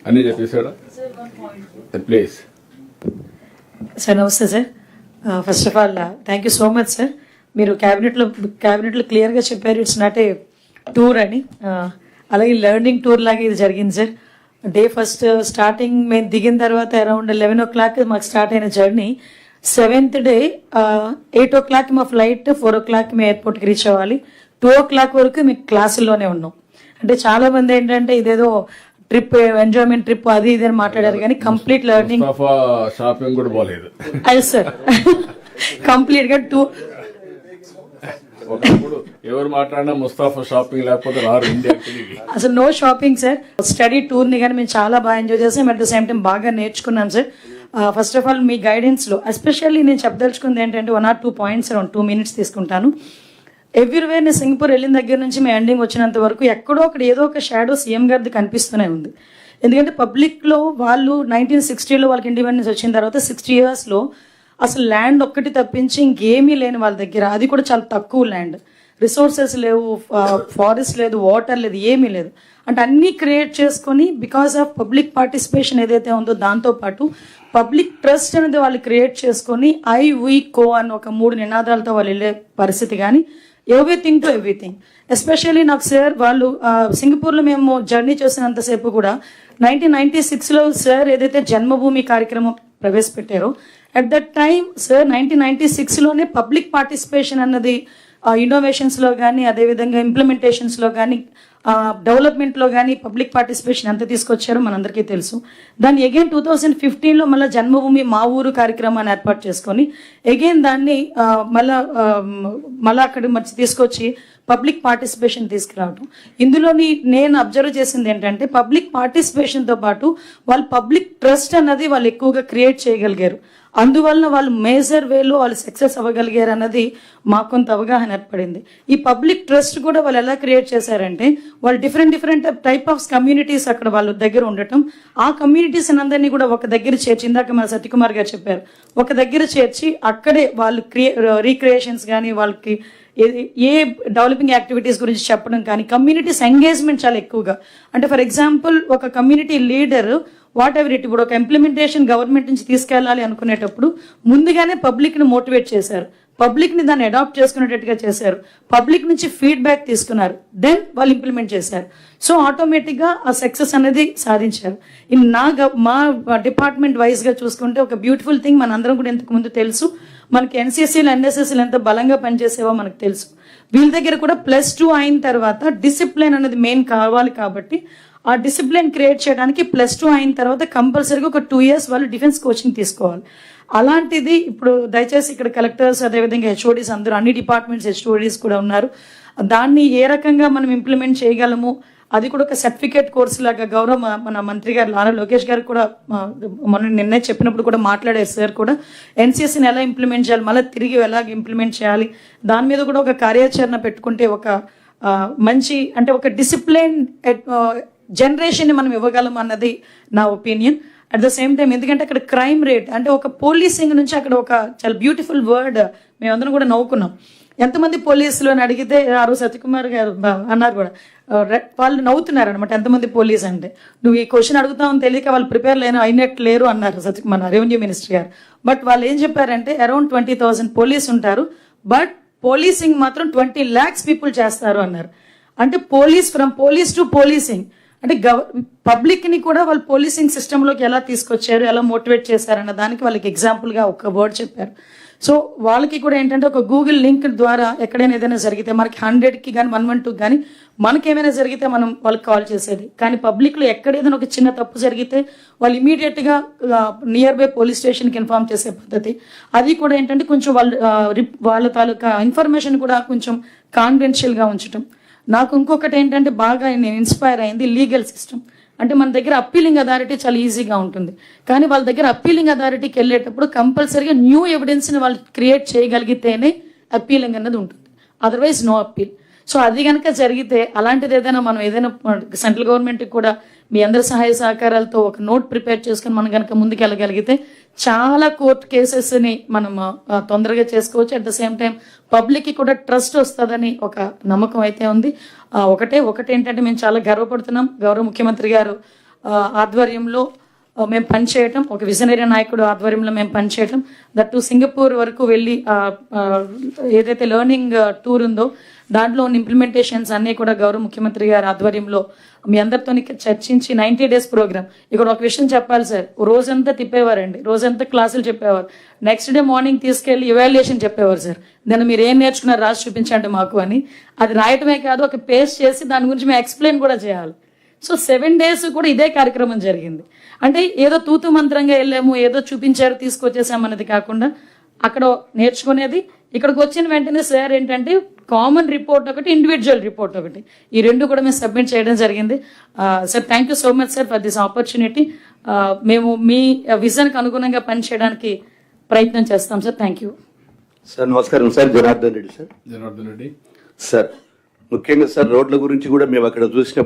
అన్నీ చెప్పేశాడా please sir. నమస్తే sir. First of all thank you so much sir. మీరు క్యాబినెట్లో క్లియర్గా చెప్పారు ఇట్స్ నాట్ ఏ టూర్ అని. అలాగే లెర్నింగ్ టూర్ లాగా ఇది జరిగింది సార్. డే ఫస్ట్ స్టార్టింగ్ మేము దిగిన తర్వాత అరౌండ్ 11 o'clock మాకు స్టార్ట్ అయిన జర్నీ. 7th డే 8 o'clock మా ఫ్లైట్, 4 o'clock మేము ఎయిర్పోర్ట్కి రీచ్ అవ్వాలి. 2 o'clock వరకు మేము క్లాసుల్లోనే ఉన్నాం. అంటే చాలా మంది ఏంటంటే ఇదేదో ట్రిప్, ఎంజాయ్మెంట్ ట్రిప్ అది ఇది అని మాట్లాడారు, కానీ కంప్లీట్ లెర్నింగ్. షాపింగ్ కూడా పోలేదు అది సార్. కంప్లీట్ గా ఎవరు మాట్లాడినా ముస్తాఫా షాపింగ్ లేకపోతే రారు ఇండియాకి. అసలు no shopping sir. Study tour ని కానీ మేము చాలా బాగా ఎంజాయ్ చేసాం. అట్ ద సేమ్ టైం బాగా నేర్చుకున్నాం sir. First of all me guidance లో ఎస్పెషల్లీ నేను చెప్పదలుచుకుంది ఏంటంటే 1 or 2 points అరౌండ్ 2 minutes తీసుకుంటాను. ఎవ్రీవేర్ నేను సింగపూర్ వెళ్ళిన దగ్గర నుంచి మేము ఎండింగ్ వచ్చినంత వరకు ఎక్కడో అక్కడ ఏదో ఒక షాడో సీఎం గారిది కనిపిస్తూనే ఉంది. ఎందుకంటే పబ్లిక్లో వాళ్ళు 1960లో వాళ్ళకి ఇండిపెండెన్స్ వచ్చిన తర్వాత 60 yearsలో అసలు ల్యాండ్ ఒక్కటి తప్పించి ఇంకేమీ లేని వాళ్ళ దగ్గర, అది కూడా చాలా తక్కువ ల్యాండ్, రిసోర్సెస్ లేవు, ఫారెస్ట్ లేదు, వాటర్ లేదు, ఏమీ లేదు. అంటే అన్నీ క్రియేట్ చేసుకొని బికాస్ ఆఫ్ పబ్లిక్ పార్టిసిపేషన్ ఏదైతే ఉందో దాంతోపాటు పబ్లిక్ ట్రస్ట్ అనేది వాళ్ళు క్రియేట్ చేసుకొని ఐ వీ కో అని ఒక 3 నినాదాలతో వాళ్ళు వెళ్ళే పరిస్థితి. కానీ ఎవ్రీథింగ్ టు ఎవ్రీథింగ్. ఎస్పెషల్లీ నాకు సార్ వాళ్ళు సింగపూర్లో మేము జర్నీ చేసినంతసేపు కూడా 1996లో సార్ ఏదైతే జన్మభూమి కార్యక్రమం ప్రవేశపెట్టారో అట్ దట్ టైం సార్ 1996లోనే పబ్లిక్ పార్టిసిపేషన్ అన్నది ఇన్నోవేషన్స్లో కానీ అదేవిధంగా ఇంప్లిమెంటేషన్స్లో కానీ డెవలప్మెంట్లో కానీ పబ్లిక్ పార్టిసిపేషన్ ఎంత తీసుకొచ్చారో మనందరికీ తెలుసు. దాన్ని అగైన్ 2015లో మళ్ళీ జన్మభూమి మా ఊరు కార్యక్రమాన్ని ఏర్పాటు చేసుకొని అగైన్ దాన్ని మళ్ళీ అక్కడ మంచి తీసుకొచ్చి పబ్లిక్ పార్టిసిపేషన్ తీసుకురావడం. ఇందులోని నేను అబ్జర్వ్ చేసింది ఏంటంటే పబ్లిక్ పార్టిసిపేషన్తో పాటు వాళ్ళు పబ్లిక్ ట్రస్ట్ అన్నది వాళ్ళు ఎక్కువగా క్రియేట్ చేయగలిగారు. అందువలన వాళ్ళు మేజర్ వేలో వాళ్ళు సక్సెస్ అవ్వగలిగారు అన్నది మాకు కొంత అవగాహన ఏర్పడింది. ఈ పబ్లిక్ ట్రస్ట్ కూడా వాళ్ళు ఎలా క్రియేట్ చేశారంటే వాళ్ళు డిఫరెంట్ టైప్ ఆఫ్ కమ్యూనిటీస్ అక్కడ వాళ్ళ దగ్గర ఉండటం, ఆ కమ్యూనిటీస్ అందరినీ కూడా ఒక దగ్గర చేర్చి, ఇందాక మన సత్యకుమార్ గారు చెప్పారు, ఒక దగ్గర చేర్చి అక్కడే వాళ్ళు రీక్రియేషన్స్ కానీ వాళ్ళకి ఏ డెవలపింగ్ యాక్టివిటీస్ గురించి చెప్పడం కానీ కమ్యూనిటీస్ ఎంగేజ్మెంట్ చాలా ఎక్కువగా. అంటే ఫర్ ఎగ్జాంపుల్ ఒక community leader what ever it, ఇప్పుడు ఒక ఇంప్లిమెంటేషన్ గవర్నమెంట్ నుంచి తీసుకెళ్లాలి అనుకునేటప్పుడు ముందుగానే పబ్లిక్ని మోటివేట్ చేశారు, పబ్లిక్ని దాన్ని అడాప్ట్ చేసుకునేటట్టుగా చేశారు, పబ్లిక్ నుంచి ఫీడ్బ్యాక్ తీసుకున్నారు, దెన్ వాళ్ళు ఇంప్లిమెంట్ చేశారు. సో ఆటోమేటిక్గా ఆ సక్సెస్ అనేది సాధించారు. మా డిపార్ట్మెంట్ వైజ్గా చూసుకుంటే ఒక బ్యూటిఫుల్ థింగ్ మనందరం కూడా ఇంతకు ముందు తెలుసు, మనకి ఎన్సీసీలు ఎన్ఎస్ఎస్లు ఎంత బలంగా పనిచేసేవో మనకు తెలుసు. వీళ్ళ దగ్గర కూడా +2 అయిన తర్వాత డిసిప్లిన్ అనేది మెయిన్ కావాలి. కాబట్టి ఆ డిసిప్లిన్ క్రియేట్ చేయడానికి +2 అయిన తర్వాత కంపల్సరీగా ఒక 2 years వాళ్ళు డిఫెన్స్ కోచింగ్ తీసుకోవాలి. అలాంటిది ఇప్పుడు దయచేసి ఇక్కడ కలెక్టర్స్ అదేవిధంగా హెచ్ఓడీస్ అందరూ అన్ని డిపార్ట్మెంట్స్ హెచ్ఓడీస్ కూడా ఉన్నారు. దాన్ని ఏ రకంగా మనం ఇంప్లిమెంట్ చేయగలము అది కూడా ఒక సర్టిఫికేట్ కోర్సు లాగా మన మంత్రి గారు నారా లోకేష్ గారు కూడా నిన్నే చెప్పినప్పుడు కూడా మాట్లాడారు సార్ కూడా ఎన్సీఎస్ని ఎలా ఇంప్లిమెంట్ చేయాలి, మళ్ళీ తిరిగి ఎలా ఇంప్లిమెంట్ చేయాలి, దాని మీద కూడా ఒక కార్యాచరణ పెట్టుకుంటే ఒక మంచి అంటే ఒక డిసిప్లిన్ జనరేషన్ని మనం ఇవ్వగలం అన్నది నా opinion. At the same time ఎందుకంటే అక్కడ క్రైమ్ రేట్ అంటే ఒక పోలీసింగ్ నుంచి అక్కడ ఒక చాలా బ్యూటిఫుల్ వర్డ్ మేమందరం కూడా నవ్వుకున్నాం. ఎంతమంది పోలీసులు అని అడిగితే ఆ రోజు సత్యకుమార్ గారు అన్నారు కూడా, వాళ్ళు నవ్వుతున్నారు అనమాట ఎంతమంది పోలీస్ అంటే. నువ్వు ఈ క్వశ్చన్ అడుగుతావని తెలియక వాళ్ళు ప్రిపేర్ అయినట్టు లేరు అన్నారు సత్యకుమార్ రెవెన్యూ మినిస్టర్ గారు. బట్ వాళ్ళు ఏం చెప్పారంటే అరౌండ్ 20,000 పోలీస్ ఉంటారు, బట్ పోలీసింగ్ మాత్రం 20 lakhs పీపుల్ చేస్తారు అన్నారు. అంటే ఫ్రమ్ పోలీస్ టు పోలీసింగ్ అంటే పబ్లిక్ని కూడా వాళ్ళు పోలీసింగ్ సిస్టంలోకి ఎలా తీసుకొచ్చారు, ఎలా మోటివేట్ చేశారన్న దానికి వాళ్ళకి ఎగ్జాంపుల్గా ఒక వర్డ్ చెప్పారు. సో వాళ్ళకి కూడా ఏంటంటే ఒక గూగుల్ లింక్ ద్వారా ఎక్కడైనా ఏదైనా జరిగితే మనకి 100కి కానీ 112 కానీ మనకేమైనా జరిగితే మనం వాళ్ళకి కాల్ చేసేది. కానీ పబ్లిక్లో ఎక్కడ ఏదైనా ఒక చిన్న తప్పు జరిగితే వాళ్ళు ఇమీడియట్గా నియర్ బై పోలీస్ స్టేషన్కి ఇన్ఫార్మ్ చేసే పద్ధతి, అది కూడా ఏంటంటే కొంచెం వాళ్ళ తాలూకా ఇన్ఫర్మేషన్ కూడా కొంచెం కాన్ఫిడెన్షియల్గా ఉంచడం. నాకు ఇంకొకటి ఏంటంటే బాగా నేను ఇన్స్పైర్ అయింది లీగల్ సిస్టమ్. అంటే మన దగ్గర అప్పీలింగ్ అథారిటీ చాలా ఈజీగా ఉంటుంది, కానీ వాళ్ళ దగ్గర అప్పీలింగ్ అథారిటీకి వెళ్ళేటప్పుడు కంపల్సరీగా న్యూ ఎవిడెన్స్ని వాళ్ళు క్రియేట్ చేయగలిగితేనే అప్పీలింగ్ అన్నది ఉంటుంది, అదర్వైజ్ నో అప్పీల్. సో అది కనుక జరిగితే అలాంటిది ఏదైనా మనం ఏదైనా సెంట్రల్ గవర్నమెంట్కి కూడా మీ అందరి సహాయ సహకారాలతో ఒక నోట్ ప్రిపేర్ చేసుకుని మనం కనుక ముందుకు వెళ్ళగలిగితే చాలా కోర్టు కేసెస్ని మనం తొందరగా చేసుకోవచ్చు. అట్ ద సేమ్ టైం పబ్లిక్కి కూడా ట్రస్ట్ వస్తుందని ఒక నమ్మకం అయితే ఉంది. ఒకటి ఏంటంటే మేము చాలా గర్వపడుతున్నాం, గౌరవ ముఖ్యమంత్రి గారు ఆధ్వర్యంలో మేము పనిచేయటం, ఒక విజనరీ నాయకుడు ఆధ్వర్యంలో మేము పనిచేయటం, దట్టు సింగపూర్ వరకు వెళ్ళి ఏదైతే లెర్నింగ్ టూర్ ఉందో దాంట్లో ఉన్న ఇంప్లిమెంటేషన్స్ అన్నీ కూడా గౌరవ ముఖ్యమంత్రి గారి ఆధ్వర్యంలో మీ అందరితో చర్చించి 90 days ప్రోగ్రామ్. ఇక్కడ ఒక విషయం చెప్పాలి సార్, రోజంతా తిప్పేవారండి, రోజంతా క్లాసులు చెప్పేవారు, నెక్స్ట్ డే మార్నింగ్ తీసుకెళ్లి ఇవాల్యుయేషన్ చెప్పేవారు సార్. దాన్ని మీరు ఏం నేర్చుకున్నారు రాసి చూపించండి మాకు అని. అది రాయటమే కాదు, ఒక పేస్ట్ చేసి దాని గురించి మేము ఎక్స్ప్లెయిన్ కూడా చేయాలి. సో 7 days కూడా ఇదే కార్యక్రమం జరిగింది. అంటే ఏదో తూతు మంత్రంగా వెళ్ళాము, ఏదో చూపించారు తీసుకొచ్చేసాం అన్నది కాకుండా అక్కడ నేర్చుకునేది, ఇక్కడికి వచ్చిన వెంటనే సార్ ఏంటంటే కామన్ రిపోర్ట్ ఒకటి, ఇండివిజువల్ రిపోర్ట్ ఒకటి, ఈ రెండు కూడా మేము సబ్మిట్ చేయడం జరిగింది. Sir thank you so much sir for this opportunity. మేము మీ విజన్కి అనుగుణంగా పనిచేయడానికి ప్రయత్నం చేస్తాం సార్. Thank you sir. నమస్కారం sir. Janardhan Reddy sir. Janardhan Reddy sir ముఖ్యంగా సార్ రోడ్ల గురించి కూడా మేము అక్కడ చూసినప్పుడు